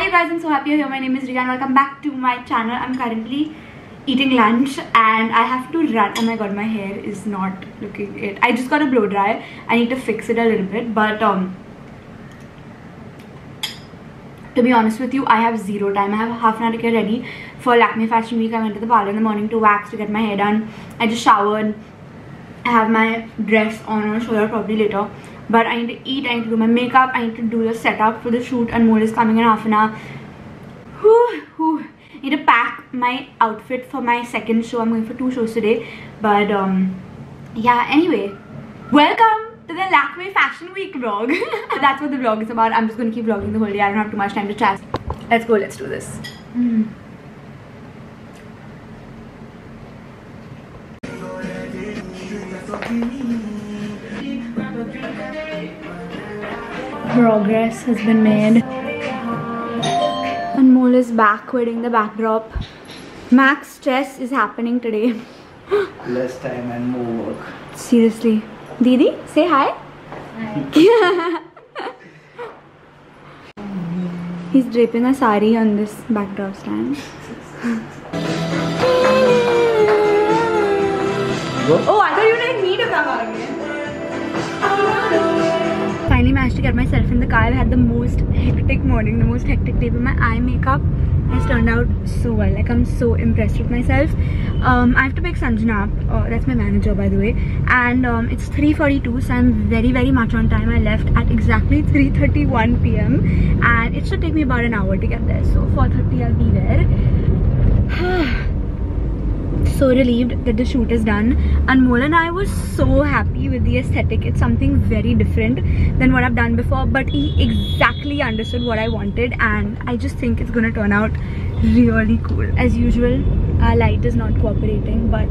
you guys, I'm so happy you're here. My name is Riya and welcome back to my channel. I'm currently eating lunch and I have to run. Oh my god, my hair is not looking it. I just got a blow dry. I need to fix it a little bit, but to be honest with you, I have zero time. I have half an hour to get ready for Lakme Fashion Week. I went to the parlor in the morning to wax, to get my hair done. I just showered. I have my dress on. I'll show you probably later. But I need to eat, I need to do my makeup, I need to do the setup for the shoot. Anmol is coming in half an hour. I need to pack my outfit for my second show. I'm going for 2 shows today. But yeah, anyway, welcome to the Lakme Fashion Week vlog. That's what the vlog is about. I'm just going to keep vlogging the whole day. I don't have too much time to chat. Let's go, let's do this. Progress has been made. Anmol is back wearing the backdrop. Max chess is happening today. Less time and more work. Seriously. Didi, say hi. Hi. He's draping a sari on this backdrop stand. Oh, I thought you wanted me to come out again. Finally managed to get myself in the car. I had the most hectic morning, the most hectic day, but my eye makeup has turned out so well. Like, I'm so impressed with myself. I have to pick Sanjana up. That's my manager, by the way. And it's 3:42, so I'm very much on time. I left at exactly 3:31 PM and it should take me about an hour to get there. So 4:30 I'll be there. So relieved that the shoot is done. Anmol and I were so happy with the aesthetic. It's something very different than what I've done before, but he exactly understood what I wanted and I just think it's gonna turn out really cool. As usual, our light is not cooperating, but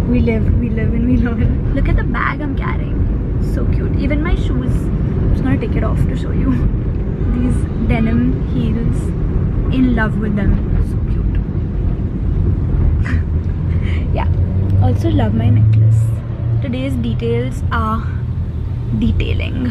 we live and we learn. Look at the bag I'm carrying. So cute. Even my shoes. I'm just gonna take it off to show you. These denim heels. In love with them. So cute. Yeah, also love my necklace. Today's details are detailing.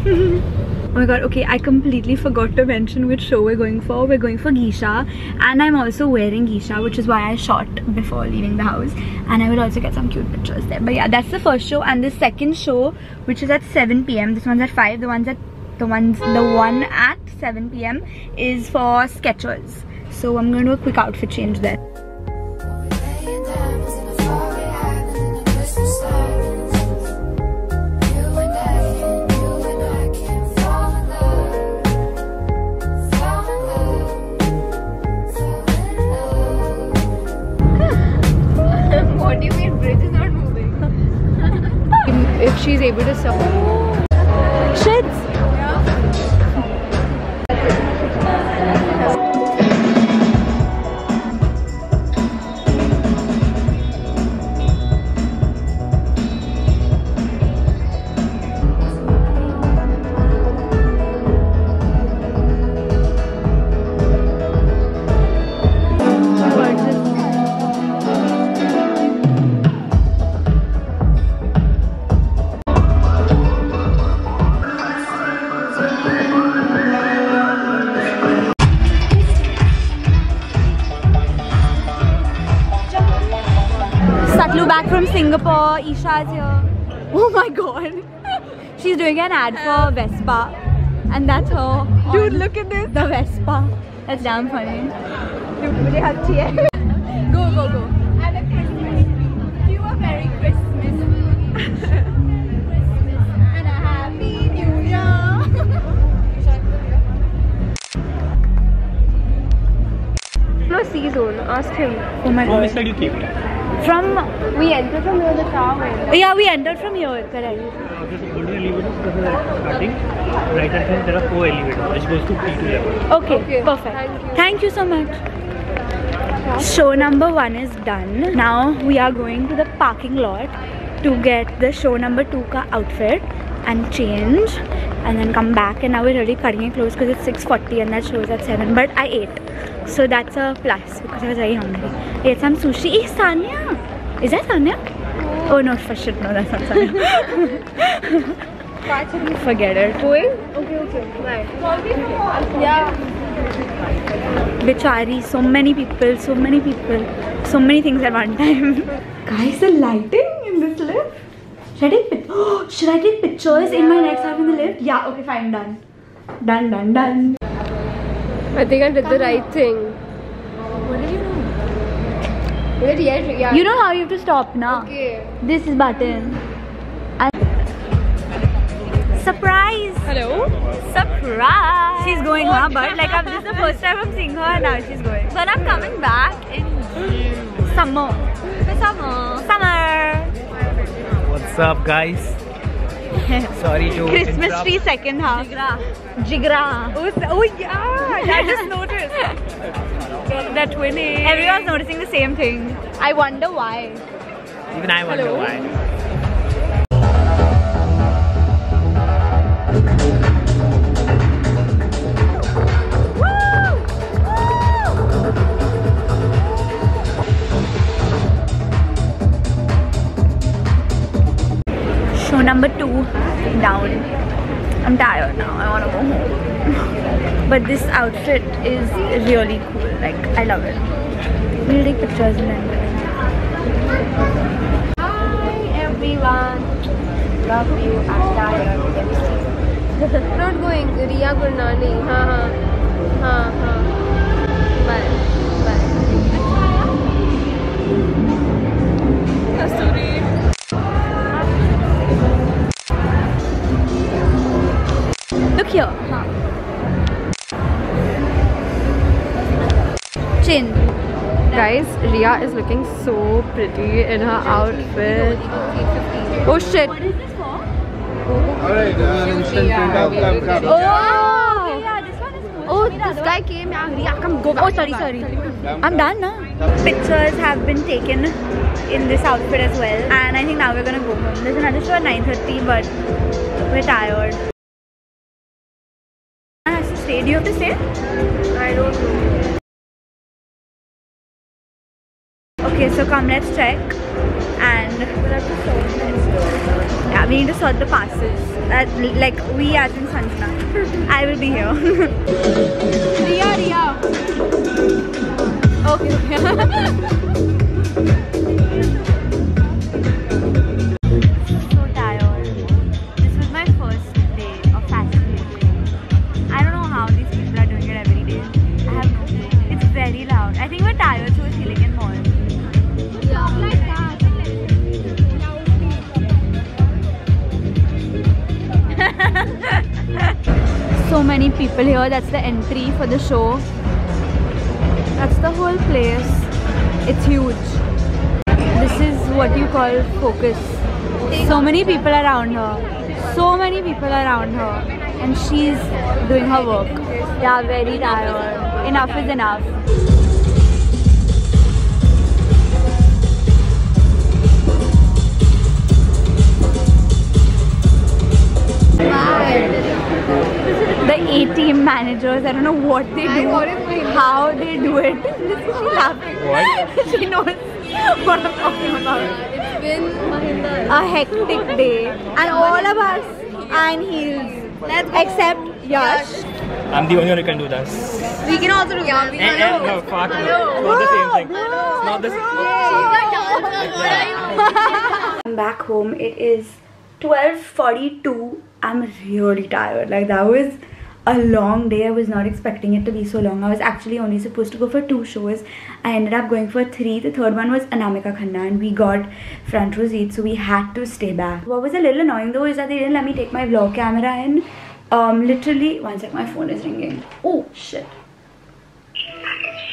Oh my god, okay, I completely forgot to mention which show we're going for. We're going for Geisha and I'm also wearing Geisha, which is why I shot before leaving the house, and I will also get some cute pictures there. But yeah, that's the first show, and the second show, which is at 7 PM, this one's at 5, the one at 7 PM is for Skechers. So I'm going to do a quick outfit change there. If she's able to sell shits. Back from Singapore, Isha's here. Oh my god. She's doing an ad for Vespa. And that's her. Dude, look at this. The Vespa. That's damn funny. Dude, go, go, go. And a Christmas. You a Merry Christmas. And a Happy New Year. No, C-zone. Ask him. Oh my god. Which side you came? We entered from here, the car went. Yeah, we entered from here, correct. Okay, so golden elevators, because we are starting. Right at hand, there are 4 elevators, which goes to P2 level. Okay, perfect. Thank you so much. Show number 1 is done. Now we are going to the parking lot to get the show number 2 ka outfit and change. And then come back, and now we're already cutting it close because it's 6:40 and that show's at 7. But I ate, so that's a plus because I was very hungry. I ate some sushi. Hey, Sanya! Is that Sanya? Oh no, for shit, no, that's not Sanya. Forget it. Going? Okay, okay. Right. Yeah. Bichari, so many people, so many people, so many things at one time. Guys, the lighting in this lift. Should I take pictures in my next half in the lift? Yeah, okay, fine, done. Done. I think I did the right thing. What did you know? Yeah. You know how you have to stop now? Okay. This is button. Surprise! Hello? Surprise! She's going, huh? But like, this is the first time I'm seeing her and now she's going. But I'm coming back in summer. Summer! What's up, guys? Sorry to Christmas interrupt. tree second half. Jigra. Oh yeah! I just noticed. They're twinning. Everyone's noticing the same thing. I wonder why. Even I wonder Hello? why. Show number 2 down. I'm tired now. I want to go home. But this outfit is really cool. Like, I love it. We'll take pictures and then. Hi everyone. Love you. I'm tired. Not going. Riya Gurnani. Ha. Bye. Kasturi. Look here. Chin. Guys, Riya is looking so pretty in her outfit. Oh shit. What is this for? Alright, instant print out. Oh! Yeah, this one is cool. Oh, this guy came. Yeah, Riya, come go back. Oh, sorry. I'm done now. Pictures have been taken in this outfit as well. And I think now we're gonna go home. There's another show at 9:30, but we're tired. I have to stay. Do you have to stay? I don't know. Okay, so come, let's check. And yeah, we need to sort the passes. Like we as in Sanjana. I will be here. Riya. Okay. So tired. This was my first day of fashion week. I don't know how these people are doing it every day. I have no clue. It's very loud. I think we're tired, so we're chilling in mall. So many people here. That's the entry for the show. That's the whole place. It's huge. This is what you call focus. So many people around her. And she's doing her work. Yeah, very tired. Enough is enough. The A-team managers, I don't know what they do, how they do it. She's laughing. What? She knows what I'm talking about. It's been A hectic day. And all of us are in heels. Except Yash. I'm the only one who can do this. We can also do that. No, fuck no. It's not the same thing. It's not the same. I'm back home. It is 12:42. I'm really tired. Like, that was a long day. I was not expecting it to be so long. I was actually only supposed to go for 2 shows. I ended up going for 3. The third one was Anamika Khanna and we got front row seats, so we had to stay back. What was a little annoying though is that they didn't let me take my vlog camera in. Literally, one sec, my phone is ringing. Oh shit.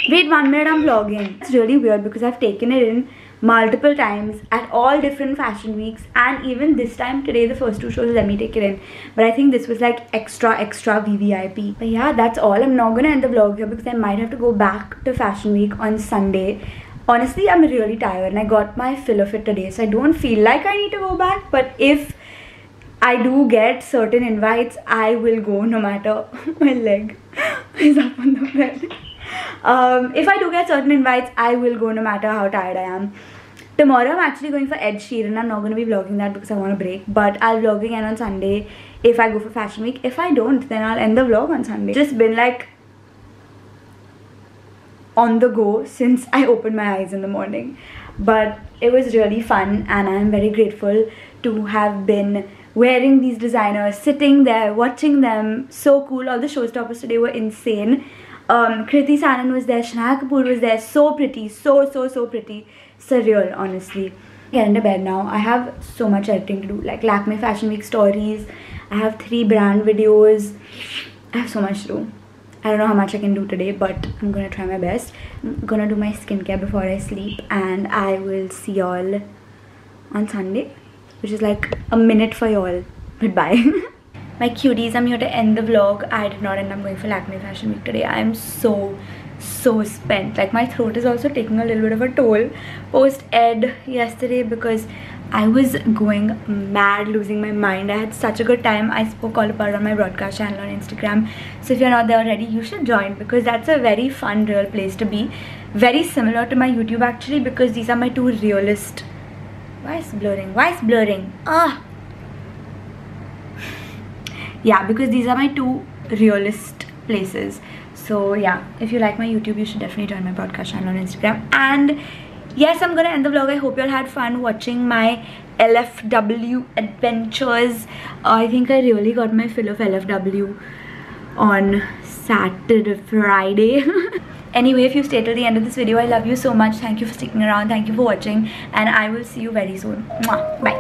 Wait 1 minute, I'm vlogging. It's really weird because I've taken it in multiple times at all different fashion weeks, and even this time today the first 2 shows let me take it in, but I think this was like extra VVIP. But yeah, that's all. I'm not gonna end the vlog here because I might have to go back to fashion week on Sunday. Honestly, I'm really tired and I got my fill of it today, so I don't feel like I need to go back. But if I do get certain invites, I will go no matter. My leg is up on the bed. If I do get certain invites, I will go no matter how tired I am. Tomorrow I'm actually going for Ed Sheeran. I'm not going to be vlogging that because I want a break, but I'll vlog again on Sunday if I go for fashion week. If I don't, then I'll end the vlog on Sunday. Just been like on the go since I opened my eyes in the morning. But it was really fun, and I'm very grateful to have been wearing these designers, sitting there, watching them. So cool. All the showstoppers today were insane. Kriti Sanon was there, Shania Kapoor was there. So pretty, so pretty. Surreal, honestly. Get into bed now. I have so much editing to do, like Lakme Fashion Week stories. I have 3 brand videos. I have so much to do. I don't know how much I can do today, but I'm gonna try my best. I'm gonna do my skincare before I sleep, and I will see y'all on Sunday, which is like a minute for y'all. Goodbye. My cuties, I'm here to end the vlog. I did not end up going for Lakme Fashion Week today. I am so spent. Like, my throat is also taking a little bit of a toll post ed yesterday because I was going mad, losing my mind. I had such a good time. I spoke all about it on my broadcast channel on Instagram. So if you're not there already, you should join, because that's a very fun, real place to be. Very similar to my YouTube actually, because these are my 2 realist. Why is blurring? Why is blurring? Yeah, because these are my 2 realist places. So yeah, if you like my YouTube, you should definitely join my podcast channel on Instagram. And yes, I'm gonna end the vlog. I hope you all had fun watching my LFW adventures. I think I really got my fill of LFW on Friday. Anyway, if you stayed till the end of this video, I love you so much. Thank you for sticking around. Thank you for watching, and I will see you very soon. Mwah. Bye.